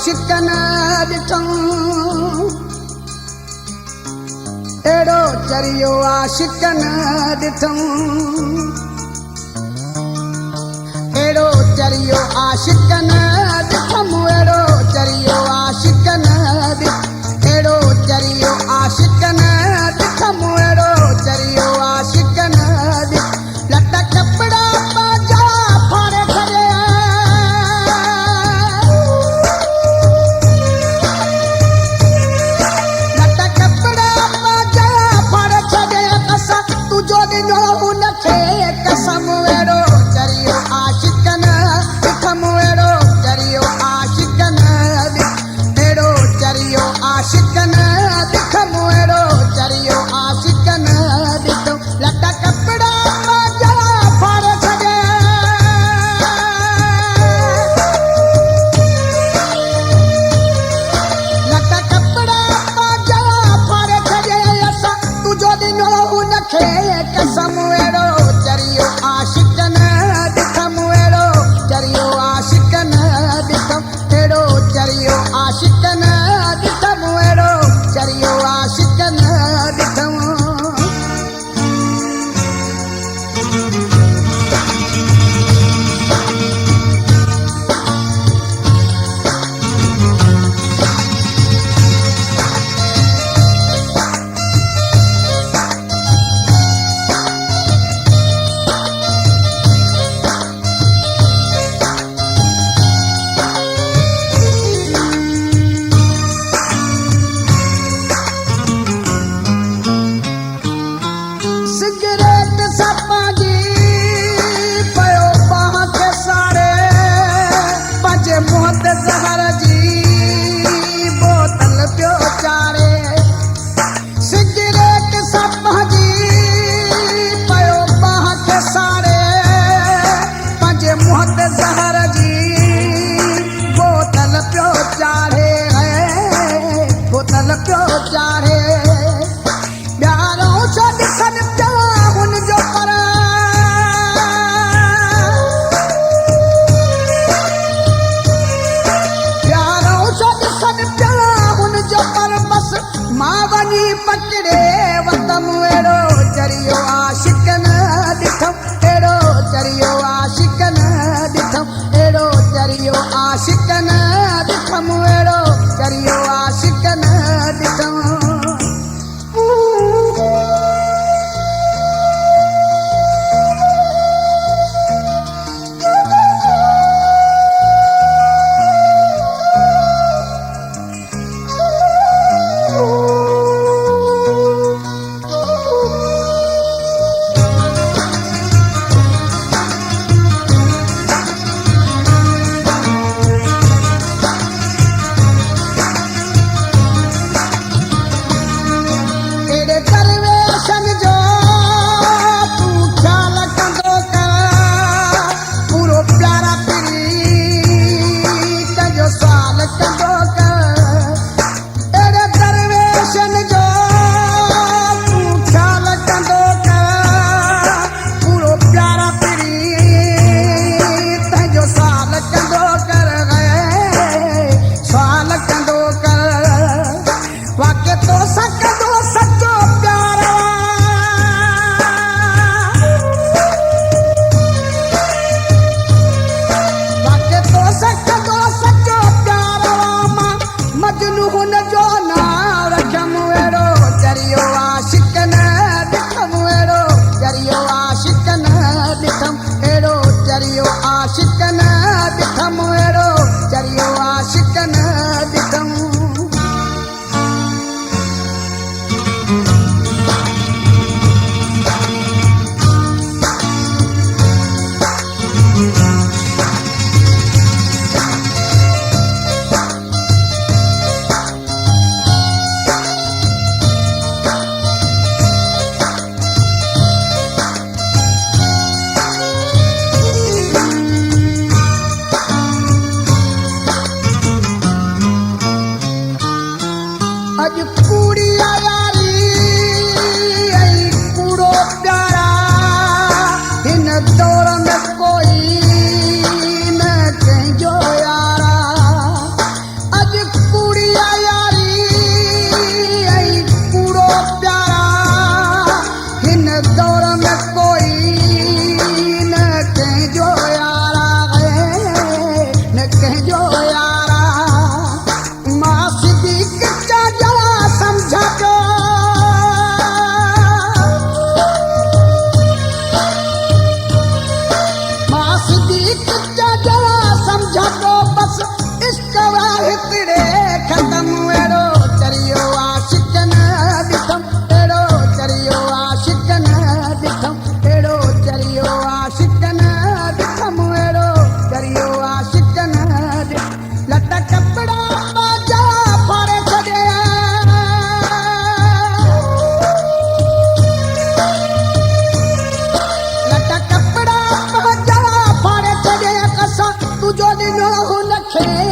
आशिकन ॾिठऊं अहिड़ो चरियो आशिकन ॾिठऊं अहिड़ो चरियो आशिकन ॾिठऊं अहिड़ो चरियो आशिकन अहिड़ो चरियो आशिकन ॾिठऊं अहिड़ो चरियो आशिकन लटा कपिड़ा पंहिंजा फाड़े छॾिया लटा कपिड़ा पंहिंजा फाड़े छॾिया असां तुंहिंजो ॾिनो हुनखे कसम अहिड़ो चरियो आशिकन ॾिठऊं अहिड़ो चरियो आशिकन अहिड़ो चरियो आशिकन ॾिठऊं अहिड़ो चरियो आशिकन ॾिठऊं लटा कपिड़ा पंहिंजा फाड़े छॾिया लटा कपिड़ा पंहिंजा फाड़े छॾिया असां तुंहिंजो ॾिनो हुनखे कसम अहिड़ो चरियो आशिकन ॾिठऊं अहिड़ो चरियो आशिकन ॾिठऊं अहिड़ो चरियो आशिकन ॾिठऊं अहिड़ो चरियो आशिकन ॾिठऊं सिगरेट सपां जी पियो बाह खे साड़े पंहिंजे मुंहं ते ज़हर जी बोतल पियो चाढ़े सिगरेट सपां जी पियो बाह खे साड़े पंहिंजे मुंहं ते ज़हर जी बोतल पियो चाढ़े बोतल पियो चाढ़े ॿियारो छो ॾिसनि पिया हुनजो पर ॿियारो छो ॾिसनि पिया हुनजो पर बसि मां वञी पकिड़े वतमि अहिड़ो चरियो आशिकन ॾिठमि अहिड़ो चरियो आशिकन ॾिठमि अहिड़ो चरियो आशिकन ॾिठमि अहिड़ो चरियो आशिकन ॾिठमि जो यारा मां सिधी कच्चा जरा समझा जो मां सिधी कच्चा जरा समझा जो बस इश्क हिकिड़े ख़तम अहिड़ो चरियो आशिक न ॾिठम अहिड़ो चरियो आशिक न ॾिठम अहिड़ो चरियो आशिक न ॾिठम अहिड़ो चरियो आशिक न ॾिठम लट कपिड़ा बाजा फाड़े छॾिया लट कपिड़ा बाजा फाड़े छॾिया कसां तुंहिंजो ॾिनो हुनखे